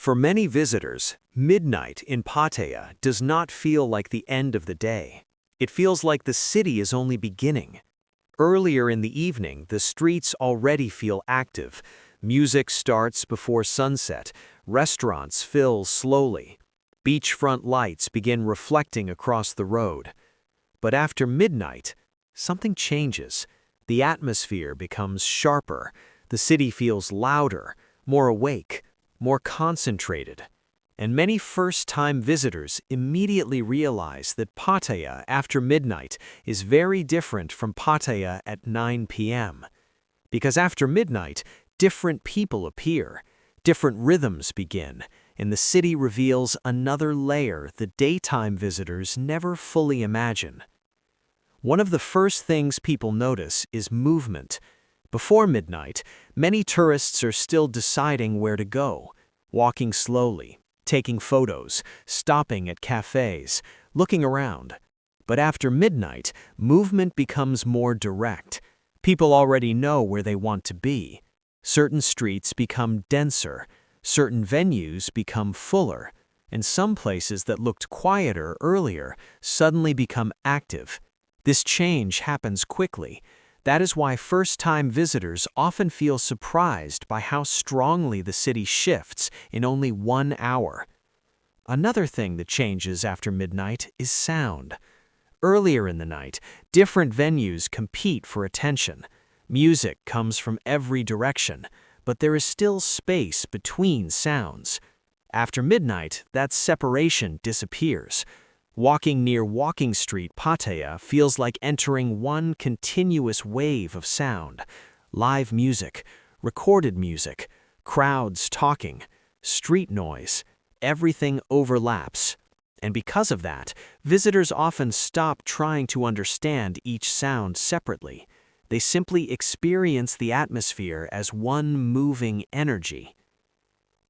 For many visitors, midnight in Pattaya does not feel like the end of the day. It feels like the city is only beginning. Earlier in the evening, the streets already feel active. Music starts before sunset, restaurants fill slowly. Beachfront lights begin reflecting across the road. But after midnight, something changes. The atmosphere becomes sharper. The city feels louder, more awake, more concentrated. And many first-time visitors immediately realize that Pattaya after midnight is very different from Pattaya at 9 p.m. Because after midnight, different people appear, different rhythms begin, and the city reveals another layer the daytime visitors never fully imagine. One of the first things people notice is movement. Before midnight, many tourists are still deciding where to go, walking slowly, taking photos, stopping at cafes, looking around. But after midnight, movement becomes more direct. People already know where they want to be. Certain streets become denser, certain venues become fuller, and some places that looked quieter earlier suddenly become active. This change happens quickly. That is why first-time visitors often feel surprised by how strongly the city shifts in only 1 hour. Another thing that changes after midnight is sound. Earlier in the night, different venues compete for attention. Music comes from every direction, but there is still space between sounds. After midnight, that separation disappears. Walking near Walking Street, Pattaya feels like entering one continuous wave of sound. Live music, recorded music, crowds talking, street noise, everything overlaps. And because of that, visitors often stop trying to understand each sound separately. They simply experience the atmosphere as one moving energy.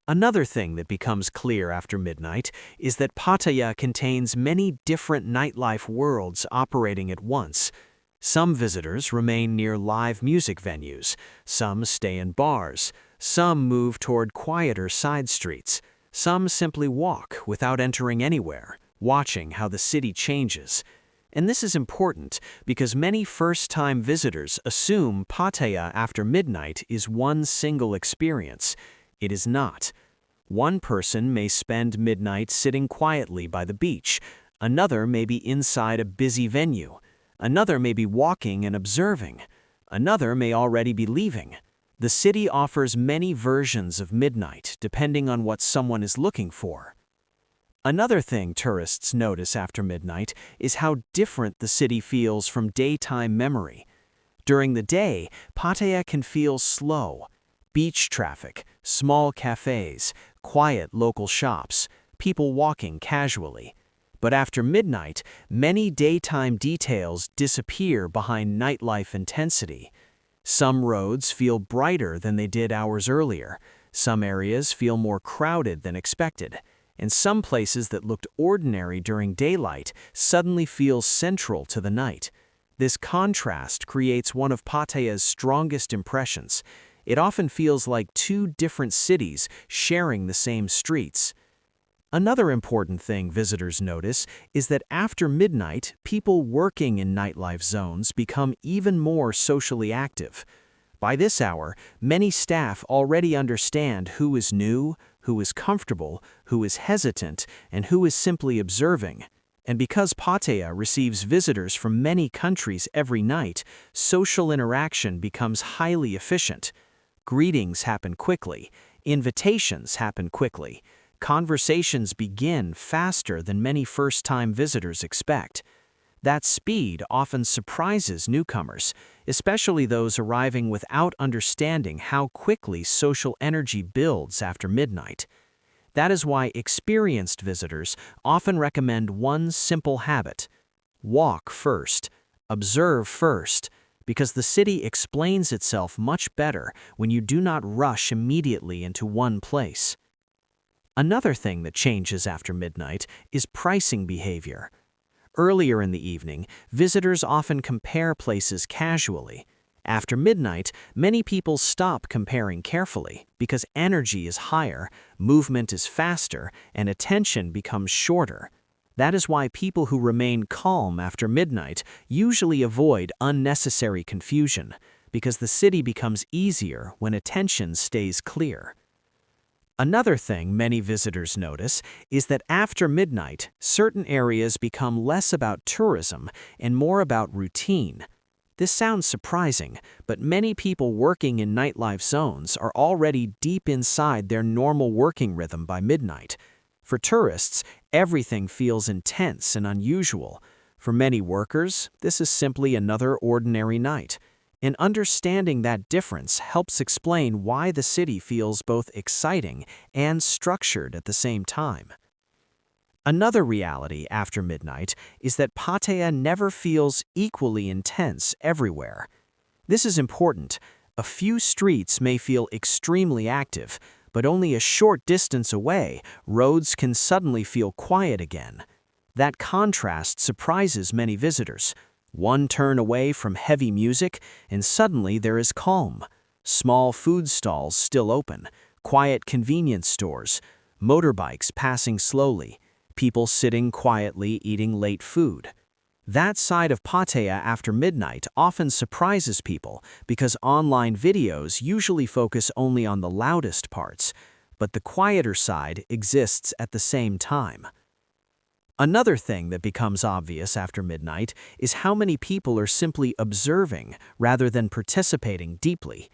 Another thing that becomes clear after midnight is that Pattaya contains many different nightlife worlds operating at once. Some visitors remain near live music venues, some stay in bars, some move toward quieter side streets, some simply walk without entering anywhere, watching how the city changes. And this is important because many first-time visitors assume Pattaya after midnight is one single experience. It is not. One person may spend midnight sitting quietly by the beach, another may be inside a busy venue, another may be walking and observing, another may already be leaving. The city offers many versions of midnight depending on what someone is looking for. Another thing tourists notice after midnight is how different the city feels from daytime memory. During the day, Pattaya can feel slow. Beach traffic, small cafes, quiet local shops, people walking casually. But after midnight, many daytime details disappear behind nightlife intensity. Some roads feel brighter than they did hours earlier, some areas feel more crowded than expected, and some places that looked ordinary during daylight suddenly feel central to the night. This contrast creates one of Pattaya's strongest impressions. It often feels like two different cities sharing the same streets. Another important thing visitors notice is that after midnight, people working in nightlife zones become even more socially active. By this hour, many staff already understand who is new, who is comfortable, who is hesitant, and who is simply observing. And because Pattaya receives visitors from many countries every night, social interaction becomes highly efficient. Greetings happen quickly, invitations happen quickly, conversations begin faster than many first-time visitors expect. That speed often surprises newcomers, especially those arriving without understanding how quickly social energy builds after midnight. That is why experienced visitors often recommend one simple habit: walk first, observe first, because the city explains itself much better when you do not rush immediately into one place. Another thing that changes after midnight is pricing behavior. Earlier in the evening, visitors often compare places casually. After midnight, many people stop comparing carefully because energy is higher, movement is faster, and attention becomes shorter. That is why people who remain calm after midnight usually avoid unnecessary confusion, because the city becomes easier when attention stays clear. Another thing many visitors notice is that after midnight, certain areas become less about tourism and more about routine. This sounds surprising, but many people working in nightlife zones are already deep inside their normal working rhythm by midnight. For tourists, everything feels intense and unusual. For many workers, this is simply another ordinary night. And understanding that difference helps explain why the city feels both exciting and structured at the same time. Another reality after midnight is that Pattaya never feels equally intense everywhere. This is important. A few streets may feel extremely active, but only a short distance away, roads can suddenly feel quiet again. That contrast surprises many visitors. One turn away from heavy music, and suddenly there is calm. Small food stalls still open, quiet convenience stores, motorbikes passing slowly, people sitting quietly eating late food. That side of Pattaya after midnight often surprises people because online videos usually focus only on the loudest parts, but the quieter side exists at the same time. Another thing that becomes obvious after midnight is how many people are simply observing rather than participating deeply.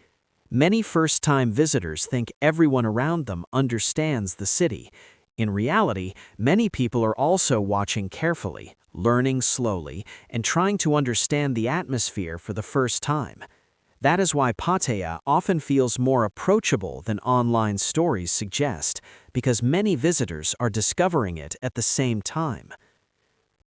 Many first-time visitors think everyone around them understands the city. In reality, many people are also watching carefully, learning slowly, and trying to understand the atmosphere for the first time. That is why Pattaya often feels more approachable than online stories suggest, because many visitors are discovering it at the same time.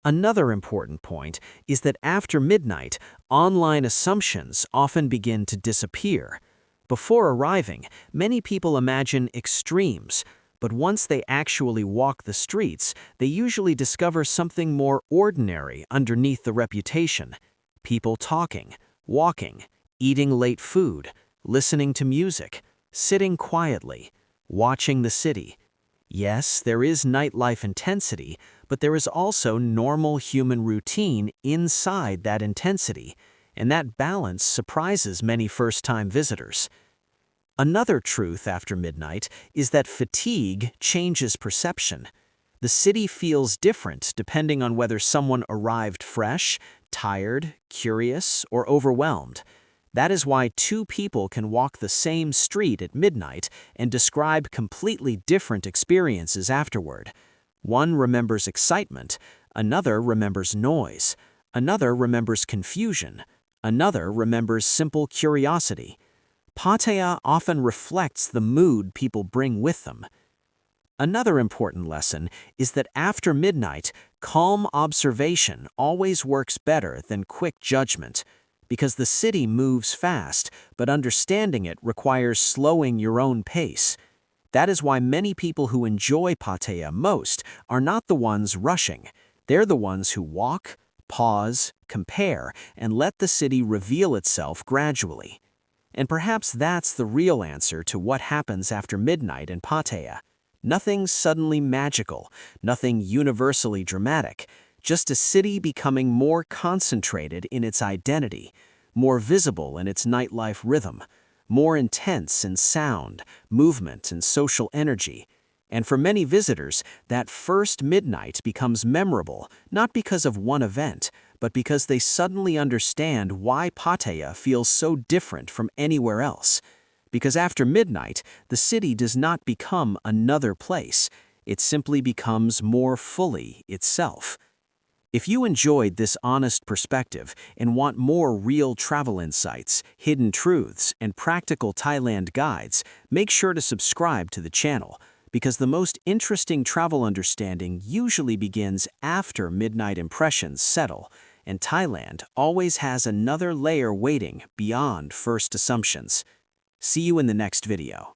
Another important point is that after midnight, online assumptions often begin to disappear. Before arriving, many people imagine extremes, but once they actually walk the streets, they usually discover something more ordinary underneath the reputation. People talking, walking, eating late food, listening to music, sitting quietly, watching the city. Yes, there is nightlife intensity, but there is also normal human routine inside that intensity, and that balance surprises many first-time visitors. Another truth after midnight is that fatigue changes perception. The city feels different depending on whether someone arrived fresh, tired, curious, or overwhelmed. That is why two people can walk the same street at midnight and describe completely different experiences afterward. One remembers excitement, another remembers noise, another remembers confusion, another remembers simple curiosity. Pattaya often reflects the mood people bring with them. Another important lesson is that after midnight, calm observation always works better than quick judgment. Because the city moves fast, but understanding it requires slowing your own pace. That is why many people who enjoy Pattaya most are not the ones rushing. They're the ones who walk, pause, compare, and let the city reveal itself gradually. And perhaps that's the real answer to what happens after midnight in Pattaya. Nothing suddenly magical, nothing universally dramatic. Just a city becoming more concentrated in its identity, more visible in its nightlife rhythm, more intense in sound, movement, and social energy. And for many visitors, that first midnight becomes memorable, not because of one event, but because they suddenly understand why Pattaya feels so different from anywhere else. Because after midnight, the city does not become another place. It simply becomes more fully itself. If you enjoyed this honest perspective and want more real travel insights, hidden truths, and practical Thailand guides, make sure to subscribe to the channel, because the most interesting travel understanding usually begins after midnight impressions settle, and Thailand always has another layer waiting beyond first assumptions. See you in the next video.